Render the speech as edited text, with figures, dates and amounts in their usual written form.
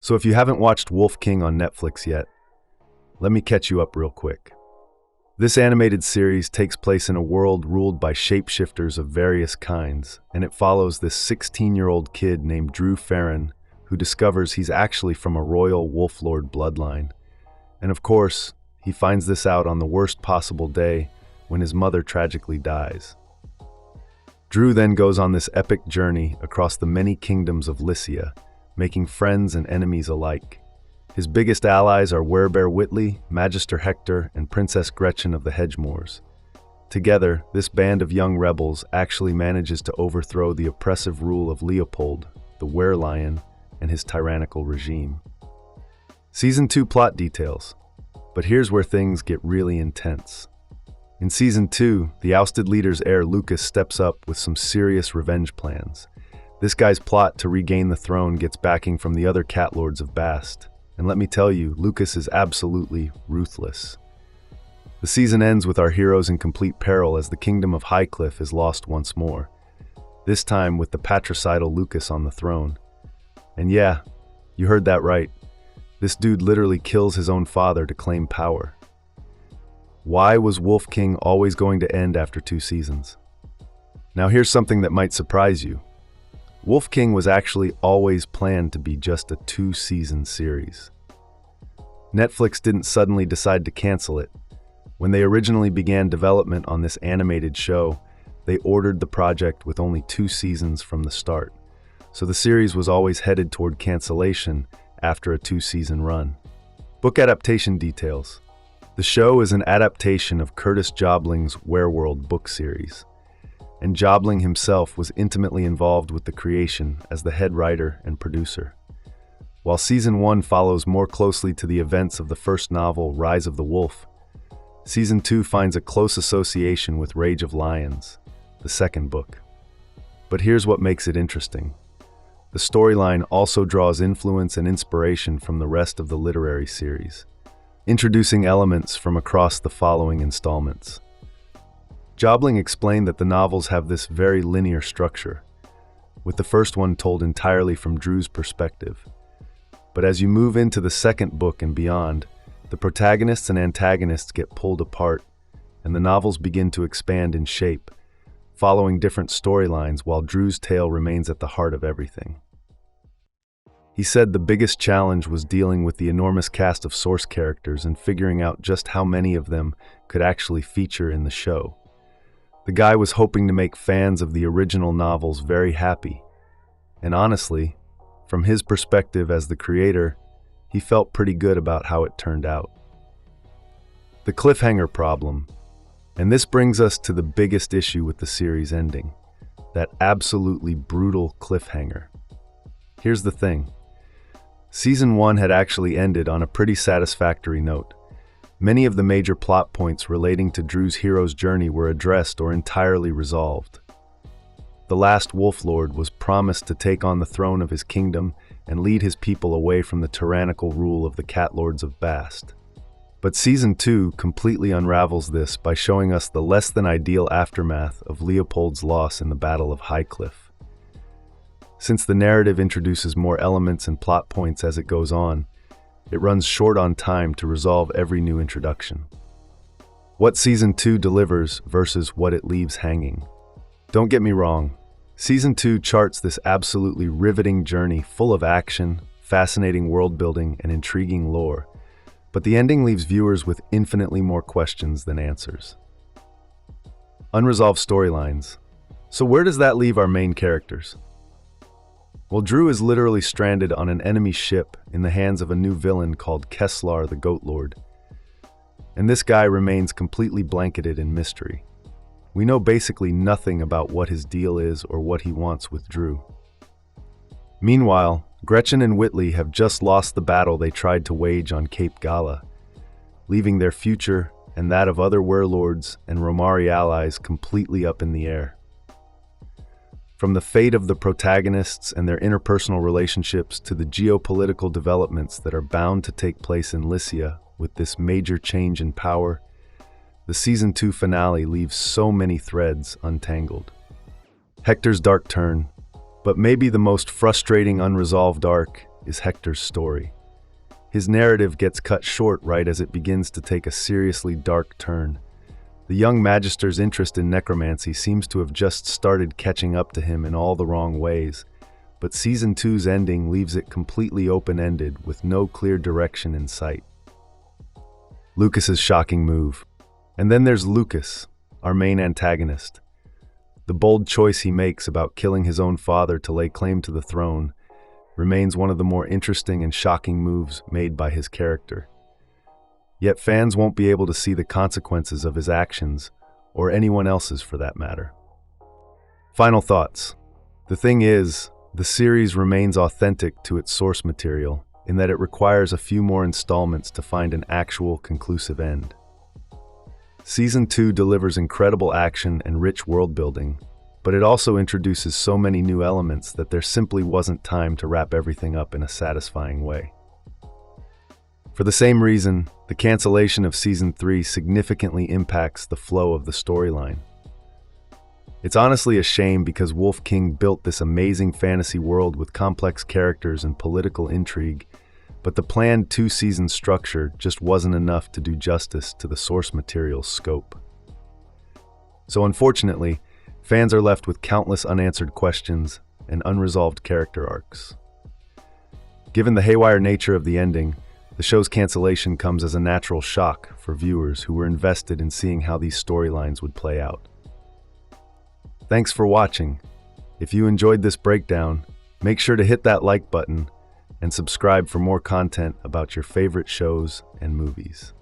So if you haven't watched Wolf King on Netflix yet, let me catch you up real quick. This animated series takes place in a world ruled by shapeshifters of various kinds, and it follows this 16-year-old kid named Drew Ferran, who discovers he's actually from a royal Wolflord bloodline. And of course, he finds this out on the worst possible day when his mother tragically dies. Drew then goes on this epic journey across the many kingdoms of Lycia, making friends and enemies alike. His biggest allies are Werebear Whitley, Magister Hector, and Princess Gretchen of the Hedgemoors. Together, this band of young rebels actually manages to overthrow the oppressive rule of Leopold, the Werelion, and his tyrannical regime. Season 2 plot details. But here's where things get really intense. In Season 2, the ousted leader's heir Lucas steps up with some serious revenge plans. This guy's plot to regain the throne gets backing from the other cat lords of Bast. And let me tell you, Lucas is absolutely ruthless. The season ends with our heroes in complete peril as the kingdom of Highcliffe is lost once more. This time with the patricidal Lucas on the throne. And yeah, you heard that right. This dude literally kills his own father to claim power. Why was Wolf King always going to end after 2 seasons? Now here's something that might surprise you. Wolf King was actually always planned to be just a 2-season series. Netflix didn't suddenly decide to cancel it. When they originally began development on this animated show, they ordered the project with only 2 seasons from the start. So the series was always headed toward cancellation after a 2-season run. Book adaptation details. The show is an adaptation of Curtis Jobling's Wereworld book series, and Jobling himself was intimately involved with the creation as the head writer and producer. While Season 1 follows more closely to the events of the first novel, Rise of the Wolf, Season 2 finds a close association with Rage of Lions, the second book. But here's what makes it interesting. The storyline also draws influence and inspiration from the rest of the literary series, introducing elements from across the following installments. Jobling explained that the novels have this very linear structure, with the first one told entirely from Drew's perspective. But as you move into the second book and beyond, the protagonists and antagonists get pulled apart, and the novels begin to expand in shape, following different storylines while Drew's tale remains at the heart of everything. He said the biggest challenge was dealing with the enormous cast of source characters and figuring out just how many of them could actually feature in the show. The guy was hoping to make fans of the original novels very happy, and honestly, from his perspective as the creator, he felt pretty good about how it turned out. The cliffhanger problem, and this brings us to the biggest issue with the series ending, that absolutely brutal cliffhanger. Here's the thing. Season 1 had actually ended on a pretty satisfactory note. Many of the major plot points relating to Drew's hero's journey were addressed or entirely resolved. The last Wolflord was promised to take on the throne of his kingdom and lead his people away from the tyrannical rule of the cat lords of Bast. But Season 2 completely unravels this by showing us the less than ideal aftermath of Leopold's loss in the Battle of Highcliffe. Since the narrative introduces more elements and plot points as it goes on, it runs short on time to resolve every new introduction. What Season 2 delivers versus what it leaves hanging. Don't get me wrong, Season 2 charts this absolutely riveting journey full of action, fascinating world building, and intriguing lore, but the ending leaves viewers with infinitely more questions than answers. Unresolved storylines. So where does that leave our main characters? Well, Drew is literally stranded on an enemy ship in the hands of a new villain called Kesslar the Goatlord. And this guy remains completely blanketed in mystery. We know basically nothing about what his deal is or what he wants with Drew. Meanwhile, Gretchen and Whitley have just lost the battle they tried to wage on Cape Gala, leaving their future and that of other Werelords and Romari allies completely up in the air. From the fate of the protagonists and their interpersonal relationships to the geopolitical developments that are bound to take place in Lycia with this major change in power, the Season 2 finale leaves so many threads untangled. Hector's dark turn, but maybe the most frustrating unresolved arc, is Hector's story. His narrative gets cut short right as it begins to take a seriously dark turn. The young magister's interest in necromancy seems to have just started catching up to him in all the wrong ways, but Season 2's ending leaves it completely open-ended with no clear direction in sight. Lucas's shocking move. And then there's Lucas, our main antagonist. The bold choice he makes about killing his own father to lay claim to the throne remains one of the more interesting and shocking moves made by his character. Yet fans won't be able to see the consequences of his actions, or anyone else's for that matter. Final thoughts. The thing is, the series remains authentic to its source material, in that it requires a few more installments to find an actual conclusive end. Season 2 delivers incredible action and rich world-building, but it also introduces so many new elements that there simply wasn't time to wrap everything up in a satisfying way. For the same reason, the cancellation of Season 3 significantly impacts the flow of the storyline. It's honestly a shame because Wolf King built this amazing fantasy world with complex characters and political intrigue, but the planned 2-season structure just wasn't enough to do justice to the source material's scope. So unfortunately, fans are left with countless unanswered questions and unresolved character arcs. Given the haywire nature of the ending, the show's cancellation comes as a natural shock for viewers who were invested in seeing how these storylines would play out. Thanks for watching. If you enjoyed this breakdown, make sure to hit that like button and subscribe for more content about your favorite shows and movies.